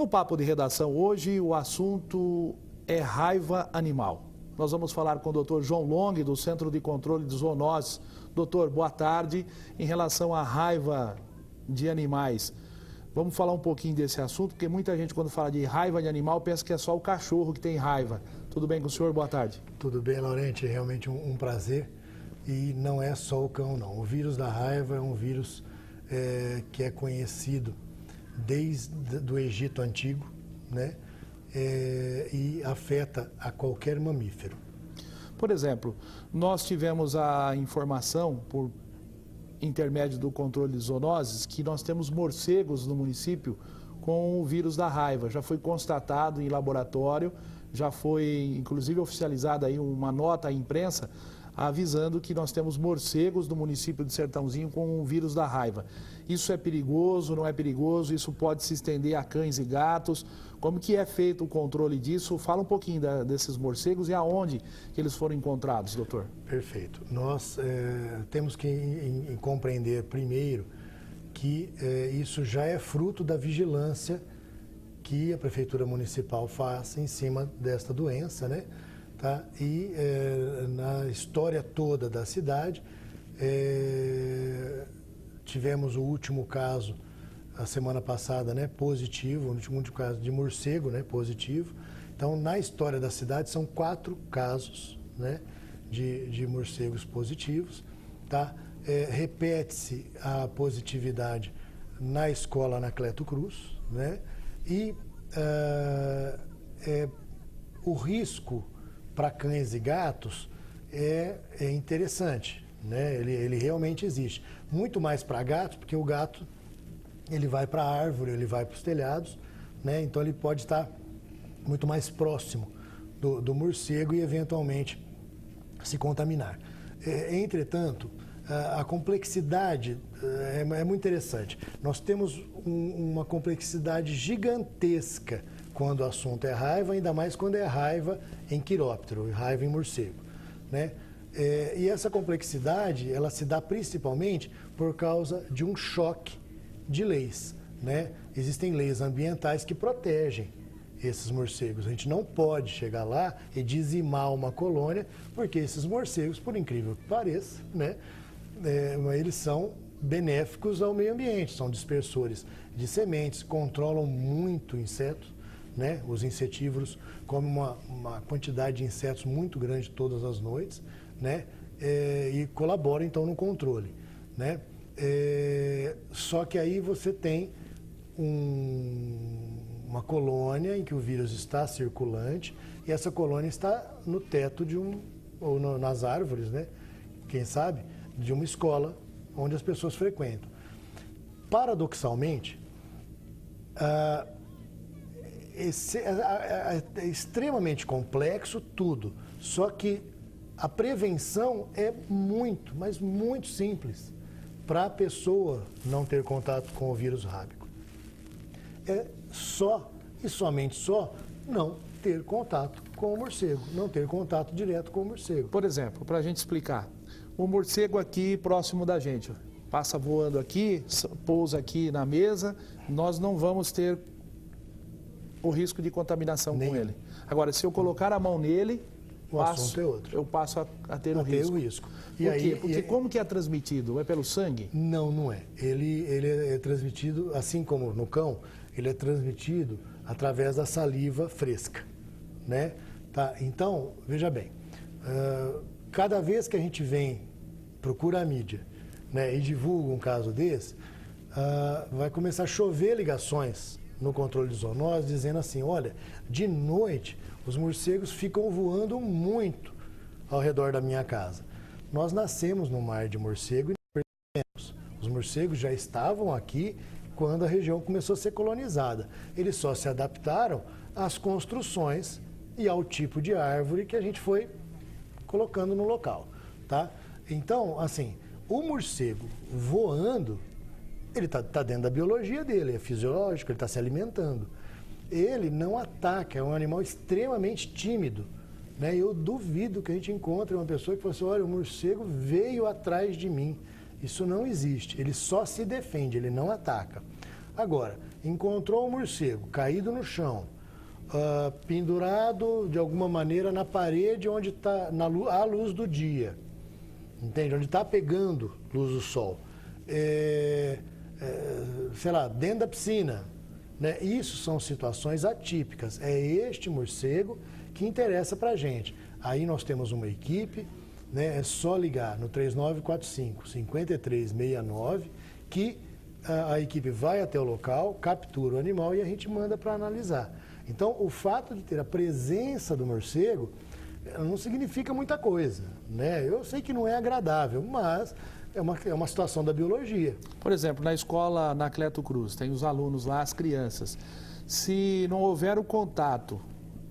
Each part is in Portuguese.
No Papo de Redação hoje, o assunto é raiva animal. Nós vamos falar com o Dr. João Long, do Centro de Controle de Zoonoses. Doutor, boa tarde. Em relação à raiva de animais, vamos falar um pouquinho desse assunto, porque muita gente, quando fala de raiva de animal, pensa que é só o cachorro que tem raiva. Tudo bem com o senhor? Boa tarde. Tudo bem, Laurenti. É realmente um prazer. E não é só o cão, não. O vírus da raiva é um vírus que é conhecido desde o Egito Antigo, né? E afeta a qualquer mamífero. Por exemplo, nós tivemos a informação, por intermédio do controle de zoonoses, que nós temos morcegos no município com o vírus da raiva. Já foi constatado em laboratório, já foi inclusive oficializada aí uma nota à imprensa avisando que nós temos morcegos no município de Sertãozinho com o vírus da raiva. Isso é perigoso, não é perigoso? Isso pode se estender a cães e gatos? Como que é feito o controle disso? Fala um pouquinho desses morcegos e aonde que eles foram encontrados, doutor. Perfeito. Nós temos que compreender primeiro que isso já é fruto da vigilância que a Prefeitura Municipal faz em cima desta doença, né? Tá? E na história toda da cidade, tivemos o último caso, a semana passada, né, positivo, o último caso de morcego, né, positivo. Então, na história da cidade, são 4 casos, né, de morcegos positivos. Tá? Repete-se a positividade na escola Anacleto Cruz, né, e o risco para cães e gatos é interessante, né? Ele realmente existe. Muito mais para gatos, porque o gato ele vai para a árvore, ele vai para os telhados, né? Então ele pode estar muito mais próximo do morcego e eventualmente se contaminar. Entretanto, a complexidade é muito interessante. Nós temos uma complexidade gigantesca quando o assunto é raiva, ainda mais quando é raiva em quiróptero, raiva em morcego, né? E essa complexidade, ela se dá principalmente por causa de um choque de leis, né? Existem leis ambientais que protegem esses morcegos. A gente não pode chegar lá e dizimar uma colônia, porque esses morcegos, por incrível que pareça, né, eles são benéficos ao meio ambiente, são dispersores de sementes, controlam muito insetos, né? Os insetívoros comem uma quantidade de insetos muito grande todas as noites, né? E colaboram então no controle, né? Só que aí você tem uma colônia em que o vírus está circulante e essa colônia está no teto ou nas árvores, né? Quem sabe, de uma escola onde as pessoas frequentam. Paradoxalmente, é extremamente complexo tudo, só que a prevenção é muito, mas muito simples para a pessoa não ter contato com o vírus rábico. É só e somente só não ter contato com o morcego, não ter contato direto com o morcego. Por exemplo, para a gente explicar, o morcego aqui próximo da gente, passa voando aqui, pousa aqui na mesa, nós não vamos ter o risco de contaminação com ele. Agora, se eu colocar a mão nele, assunto é outro. Eu passo a ter o risco. E por quê? Porque como que é transmitido? É pelo sangue? Não, não é. Ele é transmitido, assim como no cão, ele é transmitido através da saliva fresca, né? Tá? Então, veja bem, cada vez que a gente procura a mídia, né, e divulga um caso desse, vai começar a chover ligações no controle de zoonoses, dizendo assim, olha, de noite os morcegos ficam voando muito ao redor da minha casa. Nós nascemos no mar de morcego e não percebemos. Os morcegos já estavam aqui quando a região começou a ser colonizada. Eles só se adaptaram às construções e ao tipo de árvore que a gente foi colocando no local, tá? Então, assim, o morcego voando, ele está dentro da biologia dele, é fisiológico, ele está se alimentando. Ele não ataca, é um animal extremamente tímido, né? Eu duvido que a gente encontre uma pessoa que fale assim, olha, o morcego veio atrás de mim. Isso não existe, ele só se defende, ele não ataca. Agora, encontrou um morcego caído no chão, pendurado de alguma maneira na parede onde está a luz do dia, entende? Onde está pegando luz do sol, sei lá, dentro da piscina, né? Isso são situações atípicas. É este morcego que interessa para a gente. Aí nós temos uma equipe, né? É só ligar no 3945-5369 que a equipe vai até o local, captura o animal e a gente manda para analisar. Então, o fato de ter a presença do morcego não significa muita coisa, né? Eu sei que não é agradável, mas é uma situação da biologia. Por exemplo, na escola Anacleto Cruz, tem os alunos lá, as crianças. Se não houver o contato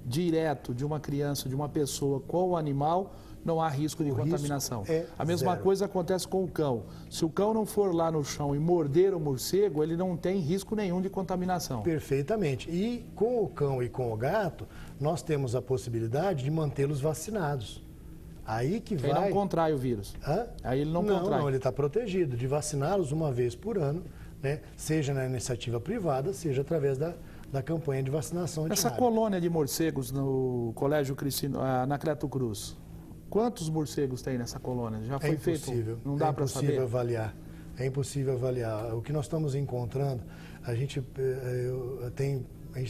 direto de uma criança, de uma pessoa com o animal, não há risco de contaminação. A mesma coisa acontece com o cão. Se o cão não for lá no chão e morder o morcego, ele não tem risco nenhum de contaminação. Perfeitamente. E com o cão e com o gato, nós temos a possibilidade de mantê-los vacinados. Aí que vai... Ele não contrai o vírus. Hã? Aí ele não contrai. Não, ele está protegido de vaciná-los uma vez por ano, né? Seja na iniciativa privada, seja através da campanha de vacinação antirrábica. Essa colônia de morcegos no Colégio Cristino, Anacleto Cruz, quantos morcegos tem nessa colônia? Já foi feito? Não dá para saber? É impossível avaliar. O que nós estamos encontrando, a gente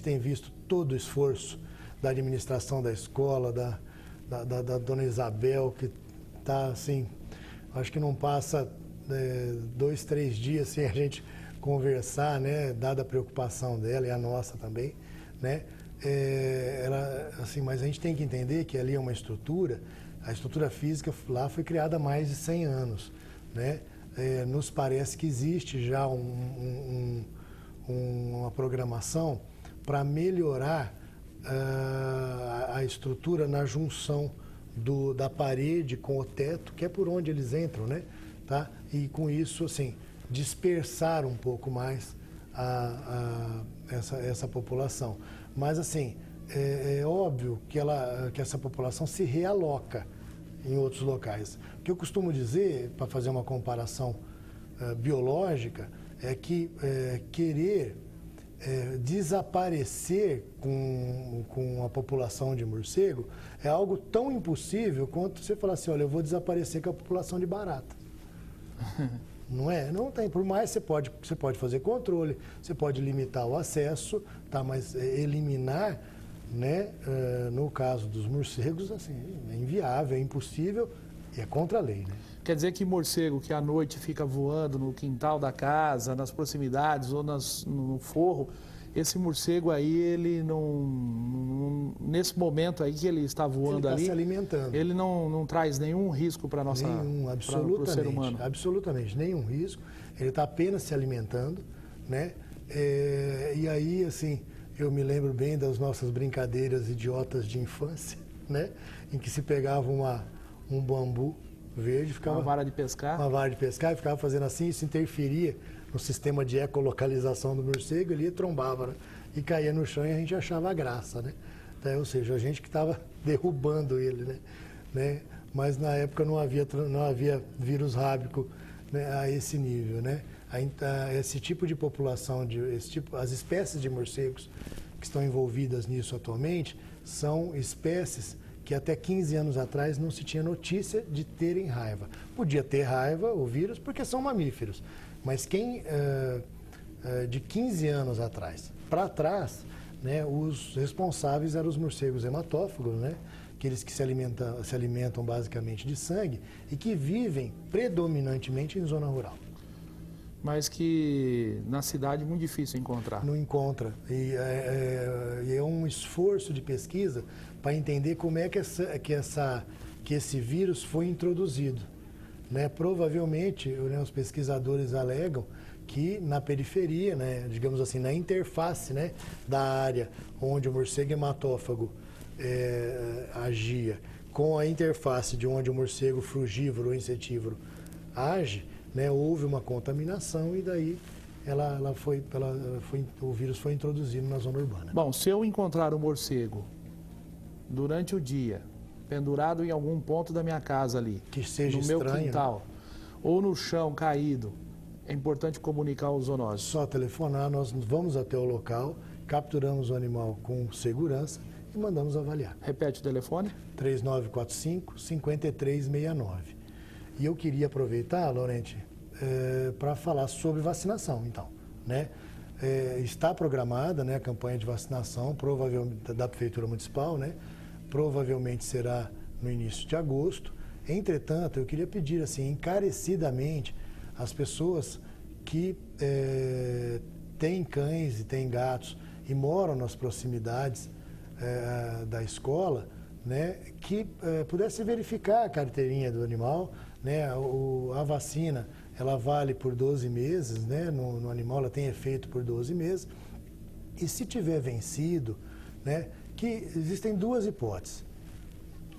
tem visto todo o esforço da administração da escola, da dona Isabel, que está assim, acho que não passa 2, 3 dias sem a gente conversar, né, dada a preocupação dela e a nossa também, né? Mas a gente tem que entender que ali é uma estrutura. A estrutura física lá foi criada há mais de 100 anos, né? Nos parece que existe já uma programação para melhorar a estrutura na junção da parede com o teto, que é por onde eles entram, né? Tá? E com isso, assim, dispersar um pouco mais essa população. Mas, assim, é óbvio que essa população se realoca em outros locais. O que eu costumo dizer, para fazer uma comparação biológica, é que querer desaparecer com a população de morcego é algo tão impossível quanto você falar assim, olha, eu vou desaparecer com a população de barata. Não é? Não tem. Por mais você pode fazer controle, você pode limitar o acesso, tá? Mas eliminar, né? No caso dos morcegos, assim, é inviável, é impossível e é contra a lei, né? Quer dizer que morcego que à noite fica voando no quintal da casa, nas proximidades ou no forro, esse morcego aí, ele não nesse momento aí que ele está voando ali, se alimentando. Ele não traz nenhum risco para nossa para o ser humano. Absolutamente, nenhum risco. Ele está apenas se alimentando, né? E aí, assim, eu me lembro bem das nossas brincadeiras idiotas de infância, né? Em que se pegava um bambu verde, ficava uma vara de pescar, e ficava fazendo assim, isso interferia no sistema de ecolocalização do morcego, ele trombava, né? E caía no chão e a gente achava graça, né? Então, ou seja, a gente que estava derrubando ele, né? Mas na época não havia vírus rábico, né, a esse nível, né? Esse tipo de população, as espécies de morcegos que estão envolvidas nisso atualmente são espécies que até 15 anos atrás não se tinha notícia de terem raiva. Podia ter raiva, o vírus, porque são mamíferos. Mas de 15 anos atrás para trás, né, os responsáveis eram os morcegos hematófagos, né, aqueles que se alimentam basicamente de sangue e que vivem predominantemente em zona rural. Mas que na cidade é muito difícil encontrar. Não encontra. E é um esforço de pesquisa para entender como é que esse vírus foi introduzido, né? Provavelmente, né, os pesquisadores alegam que na periferia, né, digamos assim, na interface, né, da área onde o morcego hematófago agia, com a interface de onde o morcego frugívoro ou insetívoro age, né, houve uma contaminação e daí o vírus foi introduzido na zona urbana. Bom, se eu encontrar um morcego durante o dia, pendurado em algum ponto da minha casa ali, que seja no meu estranho, quintal, né? Ou no chão caído, é importante comunicar aos zoonoses? Só telefonar, nós vamos até o local, capturamos o animal com segurança e mandamos avaliar. Repete o telefone. 3945-5369. E eu queria aproveitar, Laurenti, para falar sobre vacinação, então, né? Está programada, né, a campanha de vacinação, provavelmente da Prefeitura Municipal, né? Provavelmente será no início de agosto. Entretanto, eu queria pedir assim, encarecidamente às pessoas que têm cães e têm gatos e moram nas proximidades da escola, né, que pudesse verificar a carteirinha do animal, né? A vacina, ela vale por 12 meses, né? No animal ela tem efeito por 12 meses. E se tiver vencido, né, que existem duas hipóteses.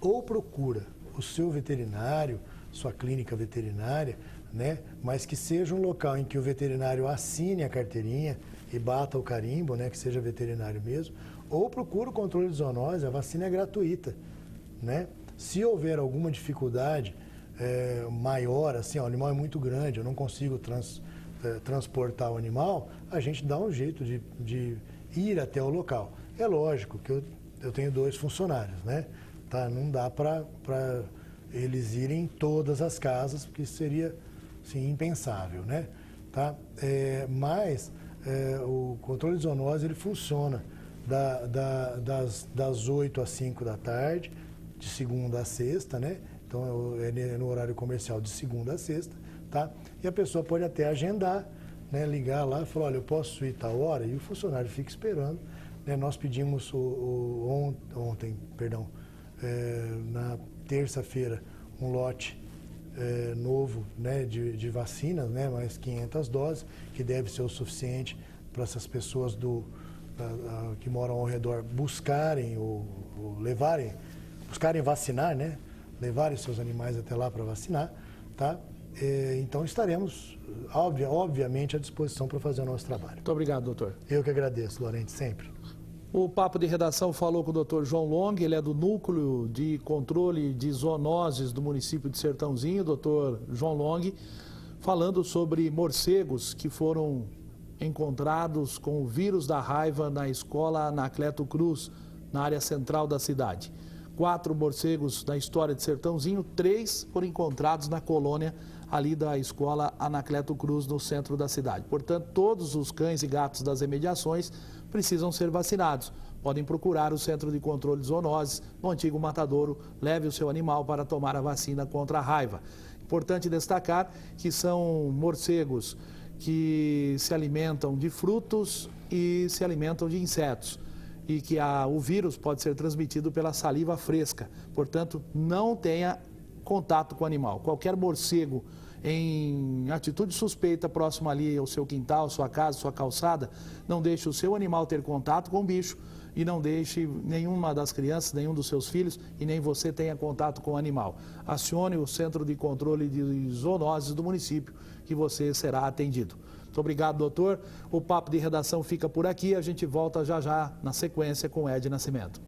Ou procura o seu veterinário, sua clínica veterinária, né, mas que seja um local em que o veterinário assine a carteirinha e bata o carimbo, né, que seja veterinário mesmo, ou procura o controle de zoonose, a vacina é gratuita, né? Se houver alguma dificuldade maior, assim, o animal é muito grande, eu não consigo transportar o animal, a gente dá um jeito de ir até o local. É lógico que eu tenho 2 funcionários, né? Tá? Não dá para eles irem em todas as casas, porque seria assim, impensável, né? Tá? Mas o controle de zoonose ele funciona das 8 às 5 da tarde, de segunda a sexta, né? Então é no horário comercial de segunda a sexta, tá? E a pessoa pode até agendar, né? Ligar lá e falar, olha, eu posso ir tal hora, e o funcionário fica esperando, né? Nós pedimos ontem, na terça-feira, um lote novo, né, de vacinas, né, mais 500 doses, que deve ser o suficiente para essas pessoas que moram ao redor buscarem buscarem vacinar, né, levarem seus animais até lá para vacinar, tá? Então estaremos, obviamente, à disposição para fazer o nosso trabalho. Muito obrigado, doutor. Eu que agradeço, Laurenti, sempre. O Papo de Redação falou com o Dr. João Long, ele é do Núcleo de Controle de Zoonoses do município de Sertãozinho, Dr. João Long, falando sobre morcegos que foram encontrados com o vírus da raiva na escola Anacleto Cruz, na área central da cidade. 4 morcegos na história de Sertãozinho, 3 foram encontrados na colônia ali da escola Anacleto Cruz, no centro da cidade. Portanto, todos os cães e gatos das imediações precisam ser vacinados. Podem procurar o Centro de Controle de Zoonoses no antigo matadouro. Leve o seu animal para tomar a vacina contra a raiva. Importante destacar que são morcegos que se alimentam de frutos e se alimentam de insetos. E que o vírus pode ser transmitido pela saliva fresca. Portanto, não tenha contato com o animal. Qualquer morcego em atitude suspeita próximo ali ao seu quintal, sua casa, sua calçada, não deixe o seu animal ter contato com o bicho e não deixe nenhuma das crianças, nenhum dos seus filhos e nem você tenha contato com o animal. Acione o Centro de Controle de Zoonoses do município que você será atendido. Muito obrigado, doutor. O Papo de Redação fica por aqui. A gente volta já já na sequência com o Ed Nascimento.